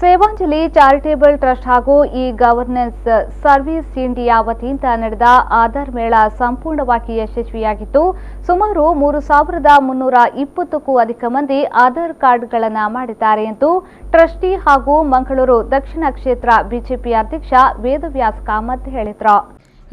Sevanjali charitable trust ಹಾಗೂ E governance service India ವತಿಯಿಂದ ನಡೆದ ಆಧಾರ್ ಮೇಳ ಸಂಪೂರ್ಣವಾಗಿ ಯಶಸ್ವಿಯಾಗಿದ್ದು ಸುಮಾರು 3,320ಕ್ಕೂ ಅಧಿಕ ಮಂದಿ ಆಧಾರ್ ಕಾರ್ಡ್ಗಳನ್ನು ಮಾಡಿದ್ದಾರೆ ಎಂದು ಟ್ರಸ್ಟಿ ಹಾಗೂ ಮಂಗಳೂರು ದಕ್ಷಿಣ ಕ್ಷೇತ್ರ ಬಿಜೆಪಿ ಅಧ್ಯಕ್ಷ ವೇದವ್ಯಾಸ್ ಕಾಮತ್ ಹೇಳಿದರು.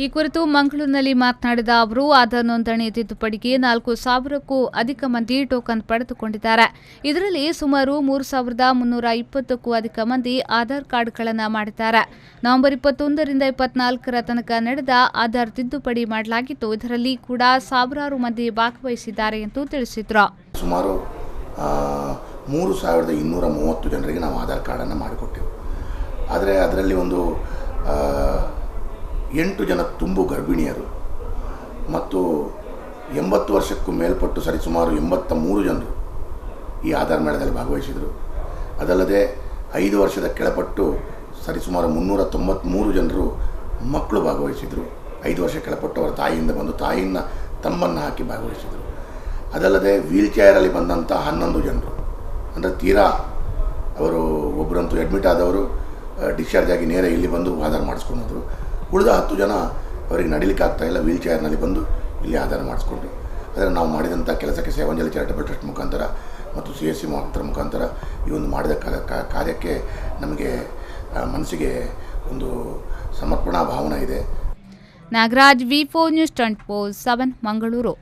ಈ ಕುರಿತು ಮಂಗಳೂರಿನಲ್ಲಿ ಮಾತನಾಡಿದ ಅವರು ಆಧಾರ್ ನೋಂದಣಿ ತಿದ್ದುಪಡಿಗೆ 4,000ಕ್ಕೂ ಅಧಿಕ ಮಂದಿ ಟೋಕನ್ ಪಡೆದುಕೊಂಡಿದ್ದಾರೆ. ಇದರಲ್ಲಿ ಸುಮಾರು 3,320ಕ್ಕೂ ಅಧಿಕ ಮಂದಿ ಆಧಾರ್ ಕಾರ್ಡ್ಗಳನ್ನು ಮಾಡಿದ್ದಾರೆ. ನವೆಂಬರ್ 21ರಿಂದ 24ರ ತನಕ ನಡೆದ ಆಧಾರ್ ತಿದ್ದುಪಡಿ ಮಾಡಲಾಗಿದ್ದು ಇದರಲ್ಲಿ ಕೂಡ ಸಾವಿರಾರು ಮಂದಿ ಭಾಗವಹಿಸಿದ್ದಾರೆ ಎಂದು ತಿಳಿಸಿದರು. ಸುಮಾರು 3,230 ಜನರಿಗೆ ನಾವು ಆಧಾರ್ ಕಾರ್ಡನ್ನು ಮಾಡಿಕೊಟ್ಟೆವು. ಆದರೆ ಅದರಲ್ಲಿ ಒಂದು 8 ಜನ ತುಂಬು ಗರ್ಭಿಣಿಯರು ಮತ್ತು 80 ವರ್ಷಕ್ಕೂ ಮೇಲ್ಪಟ್ಟು ಸರಿಸುಮಾರು 83 ಜನರು ಈ ಆಧಾರ್ ಮೇಳದಲ್ಲಿ ಭಾಗವಹಿಸಿದರು. ಅದಲ್ಲದೆ 5 ವರ್ಷದ ಕೆಳಪಟ್ಟು ಸರಿಸುಮಾರು 393 ಜನರು ಮಕ್ಕಳು ಭಾಗವಹಿಸಿದರು. 5 ವರ್ಷ ಕೆಳಪಟ್ಟು ಅವರ ತಾಯಿಯಿಂದ ಬಂದು ತಾಯಿಯನ್ನು ತಮ್ಮನ್ನು ಹಾಕಿ ಭಾಗವಹಿಸಿದರು. ಅದಲ್ಲದೆ ವೀಲ್ ಚೇರಲ್ಲಿ ಬಂದಂಥ 11 ಜನರು ಅಂದರೆ ತೀರಾ ಅವರು ಒಬ್ಬರಂತೂ ಅಡ್ಮಿಟ್ ಆದವರು ಡಿಸ್ಚಾರ್ಜ್ ಆಗಿ ನೇರ ಇಲ್ಲಿ ಬಂದು ಆಧಾರ್ ಮಾಡಿಸ್ಕೊಂಡ್ರು. ಉಳಿದ 10 ಜನ ಅವರಿಗೆ ನಡಿಲಿಕ್ಕೆ ಆಗ್ತಾಯಿಲ್ಲ, ವೀಲ್ ಚೇರ್ನಲ್ಲಿ ಬಂದು ಇಲ್ಲಿ ಆಧಾರ ಮಾಡಿಸ್ಕೊಂಡ್ರು. ಆದರೆ ನಾವು ಮಾಡಿದಂಥ ಕೆಲಸಕ್ಕೆ ಸೇವಾಂಜಲಿ ಚಾರಿಟೇಬಲ್ ಟ್ರಸ್ಟ್ ಮುಖಾಂತರ ಮತ್ತು CSC ಮುಖಾಂತರ ಈ ಒಂದು ಮಾಡಿದ ಕಾರ್ಯಕ್ಕೆ ನಮಗೆ ಮನಸ್ಸಿಗೆ ಒಂದು ಸಮರ್ಪಣಾ ಭಾವನೆ ಇದೆ. Nagaraj V4 News 24/7 Mangaluru.